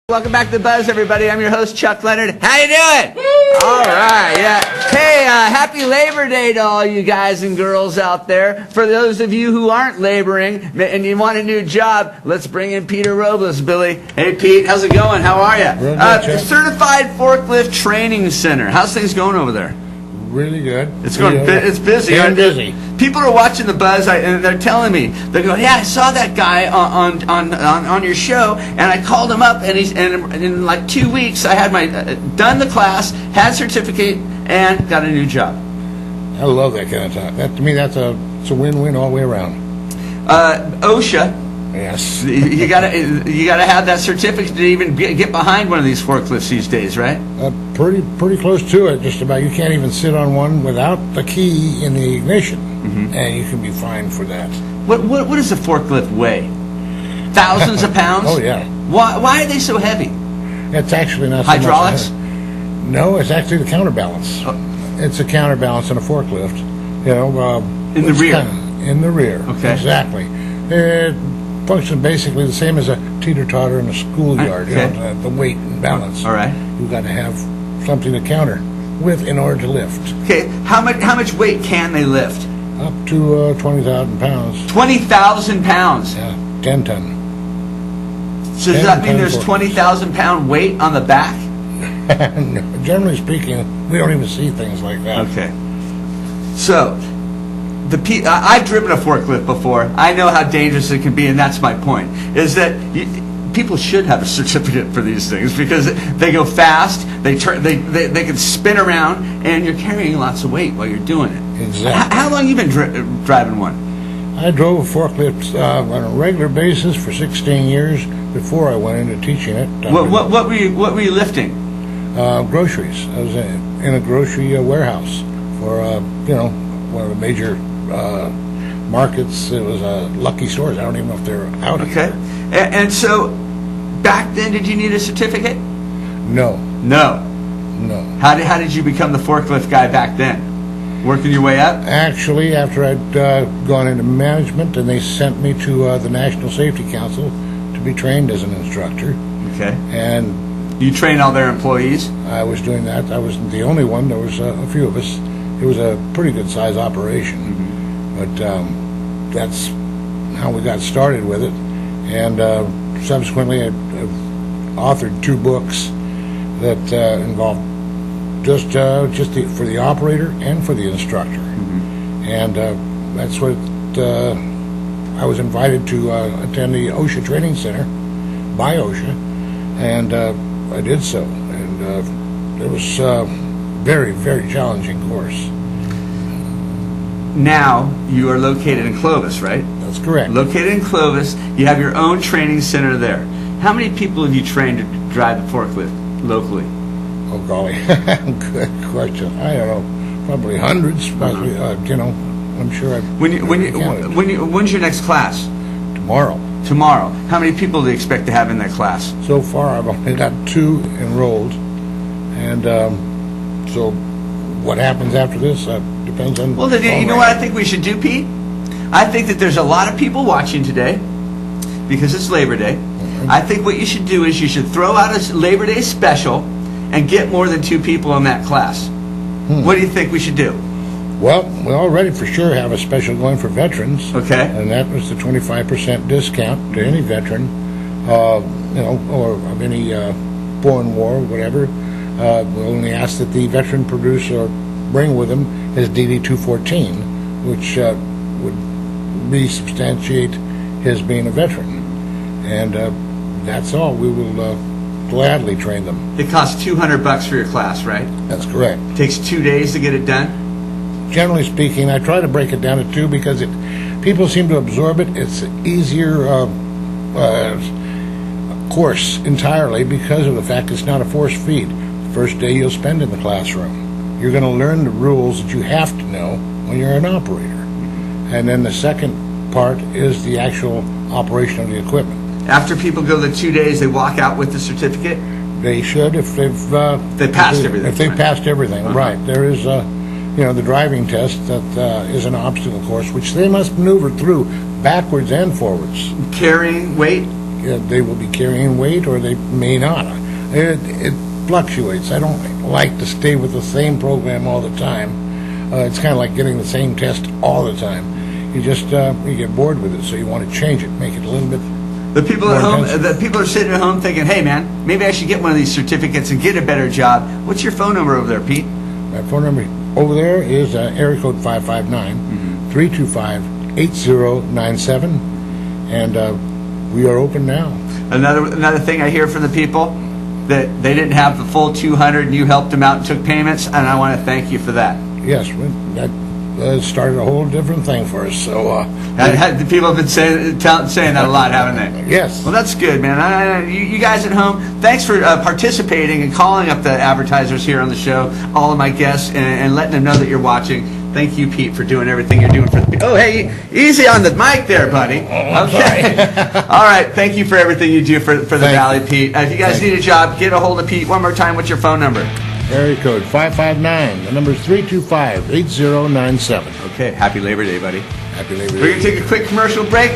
Welcome back to The Buzz, everybody. I'm your host, Chuck Leonard. How you doing? All right, yeah. Hey, happy Labor Day to all you guys and girls out there. For those of you who aren't laboring and you want a new job, let's bring in Peter Robles, Billy. Hey, Pete, how's it going? How are you? Certified Forklift Training Center. How's things going over there? Really good. It's going. It's busy. I'm busy. People are watching The Buzz, and they're telling me, they go, "Yeah, I saw that guy on your show, and I called him up, and in like 2 weeks, I had my done the class, had certificate, and got a new job." I love that kind of talk. That to me, it's a win-win all the way around. OSHA. Yes. you gotta have that certificate to even get behind one of these forklifts these days, right? Pretty close to it. Just about. You can't even sit on one without the key in the ignition, and you can be fined for that. What does a forklift weigh? Thousands of pounds? Oh yeah. Why are they so heavy? It's actually not so hydraulics. No, it's actually the counterbalance. Oh. It's a counterbalance in a forklift. You know, in the rear. In the rear. Okay. Exactly. It functions basically the same as a teeter-totter in a schoolyard. Okay. You know, the weight and balance. All right. You've got to have something to counter with in order to lift. Okay. How much weight can they lift? Up to 20,000 pounds. 20,000 pounds. Yeah, 10 ton. So does that mean there's 20,000 pound weight on the back? No, generally speaking, we don't even see things like that. Okay. So, I've driven a forklift before. I know how dangerous it can be, and that's my point. Is that people should have a certificate for these things because they go fast. They can spin around, and you're carrying lots of weight while you're doing it. Exactly. How long have you been driving one? I drove a forklift on a regular basis for 16 years before I went into teaching it. What were you lifting? Groceries. I was in a grocery warehouse for one of the major markets. It was Lucky Stores. I don't even know if they're out. Okay. And so, back then, did you need a certificate? No. How did you become the forklift guy back then? Working your way up? Actually, after I'd gone into management, and they sent me to the National Safety Council to be trained as an instructor. Okay. And you trained all their employees? I was doing that. I wasn't the only one. There was a few of us. It was a pretty good size operation, but that's how we got started with it. And subsequently, I authored 2 books that involved just for the operator and for the instructor. And that's what I was invited to attend the OSHA Training Center by OSHA, and I did so. And it was very, very challenging course. Now you are located in Clovis, right? That's correct. Located in Clovis, you have your own training center there. How many people have you trained to drive the forklift locally? Oh golly, good question. I don't know, probably hundreds. Probably, I'm sure. When's your next class? Tomorrow. Tomorrow. How many people do you expect to have in that class? So far, I've only got 2 enrolled, and so what happens after this depends on. Well, you know what I think we should do, Pete? I think that there's a lot of people watching today because it's Labor Day. I think what you should do is you should throw out a Labor Day special and get more than 2 people in that class. What do you think we should do? Well, we already for sure have a special going for veterans. Okay. And that was the 25% discount to any veteran, or of any foreign war or whatever. We only ask that the veteran produce or bring with him his DD-214, which would substantiate his being a veteran. And that's all. We will gladly train them. It costs $200 for your class, right? That's correct. It takes 2 days to get it done? Generally speaking, I try to break it down to 2 because people seem to absorb it. It's an easier course entirely because of the fact it's not a force feed. The first day you'll spend in the classroom, you're going to learn the rules that you have to know when you're an operator. And then the second part is the actual operation of the equipment. After people go the 2 days, they walk out with the certificate? They should if they've passed everything. If they've passed everything, right. There is the driving test that is an obstacle course, which they must maneuver through backwards and forwards. Carrying weight? they will be carrying weight or they may not. It fluctuates. I don't like to stay with the same program all the time. It's kind of like getting the same test all the time. You just you get bored with it, so you want to change it, make it a little bit. The people at home, the people are sitting at home thinking, "Hey, man, maybe I should get one of these certificates and get a better job." What's your phone number over there, Pete? My phone number over there is area code 559-325-8097, and we are open now. Another thing I hear from the people, that they didn't have the full 200 and you helped them out and took payments, and I want to thank you for that. Yes, that started a whole different thing for us. So the people have been saying that a lot, haven't they? Yes. Well, that's good, man. You guys at home, thanks for participating and calling up the advertisers here on the show, all of my guests, and letting them know that you're watching. Thank you, Pete, for doing everything you're doing for the people. Oh, hey, easy on the mic there, buddy. Okay. All right. Thank you for everything you do for the Valley, Pete. If you guys need a job, get a hold of Pete. One more time, what's your phone number? Area code 559. The number is 325-8097. Okay. Happy Labor Day, buddy. Happy Labor Day. We're going to take a quick commercial break.